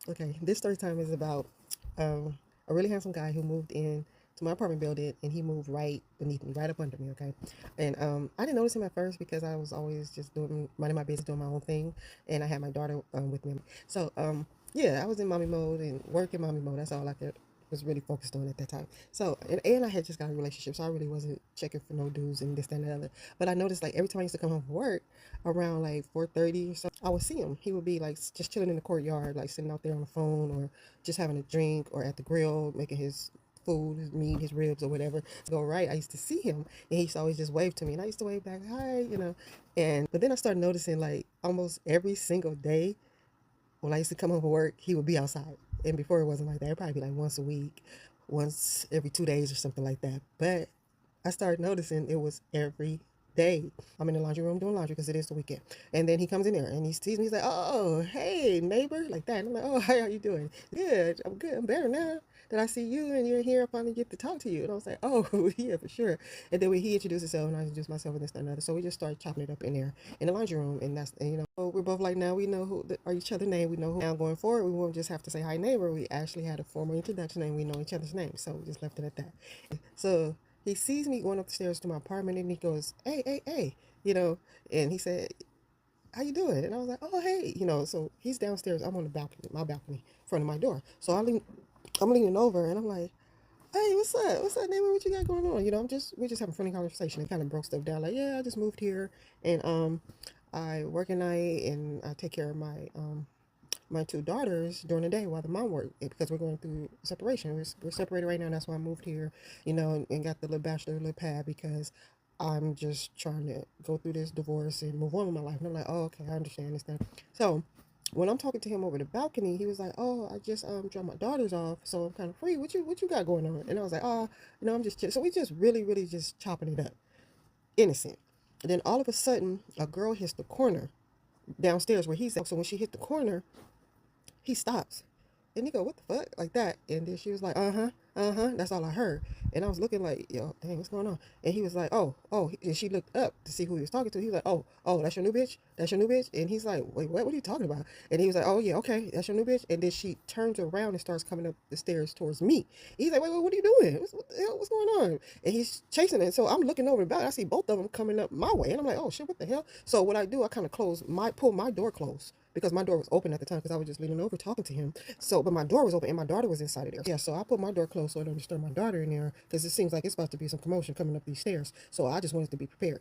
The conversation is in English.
Okay, this story time is about a really handsome guy who moved in to my apartment building, and he moved right beneath me, right up under me. Okay, and I didn't notice him at first because I was always just doing minding my business, doing my own thing, and I had my daughter with me. So yeah, I was in mommy mode and working mommy mode. That's all I could was really focused on at that time. So and I had just got a relationship, so I really wasn't checking for no dudes and this that, and the other. But I noticed like every time I used to come home from work around like 4:30 or so, I would see him. He would be like just chilling in the courtyard, like sitting out there on the phone or just having a drink or at the grill making his food, his meat, his ribs or whatever. Go right. I used to see him and he used to always just wave to me and I used to wave back, hi, And but then I started noticing like almost every single day when I used to come home from work, he would be outside. And before it wasn't like that. It'd probably be like once a week, once every 2 days or something like that. But I started noticing it was every day. I'm in the laundry room doing laundry because it is the weekend. And then he comes in there and he sees me. He's like, oh, hey, neighbor, like that. And I'm like, oh, how are you doing? Good. I'm good. I'm better now that I see you and you're here. I finally get to talk to you. And I was like, oh, yeah, for sure. And then when he introduced himself and I introduced myself and this, that, and another. So we just started chopping it up in there in the laundry room. And that's, we're both like, now we know who are each other's name. We know who. Now going forward, we won't just have to say hi, neighbor. We actually had a formal introduction and we know each other's names. So we just left it at that. So he sees me going up the stairs to my apartment and he goes, hey, hey, hey, and he said, how you doing? And I was like, oh, hey, so he's downstairs. I'm on the balcony, my balcony, in front of my door. So I'm leaning over and I'm like, hey, what's up? What's up, neighbor? What you got going on? We're just having a friendly conversation. It kind of broke stuff down. Like, yeah, I just moved here and I work at night and I take care of my two daughters during the day while the mom worked because we're going through separation. We're separated right now. And that's why I moved here, and got the little bachelor little pad because I'm just trying to go through this divorce and move on with my life. And I'm like, oh, okay, I understand this thing. So when I'm talking to him over the balcony, he was like, oh, I just dropped my daughters off, so I'm kind of free. What you got going on? And I was like, oh, I'm just chilling. So we just really, really just chopping it up, innocent. And then all of a sudden, a girl hits the corner downstairs where he's at. So when she hit the corner, he stops. And he go, what the fuck? Like that. And then she was like, uh-huh, uh-huh. That's all I heard. And I was looking like, yo, dang, what's going on? And he was like, oh, oh. And she looked up to see who he was talking to. He was like, oh, oh, that's your new bitch? That's your new bitch? And he's like, wait, what are you talking about? And he was like, oh, yeah, okay, that's your new bitch. And then she turns around and starts coming up the stairs towards me. He's like, wait, what are you doing? What the hell? What's going on? And he's chasing it. So I'm looking over the back. I see both of them coming up my way. And I'm like, oh, shit, what the hell? So what I do, I kind of pull my door closed because my door was open at the time because I was just leaning over talking to him. So, but my door was open and my daughter was inside of there. Yeah, so I put my door closed so I don't disturb my daughter in there because it seems like it's about to be some commotion coming up these stairs. So I just wanted to be prepared.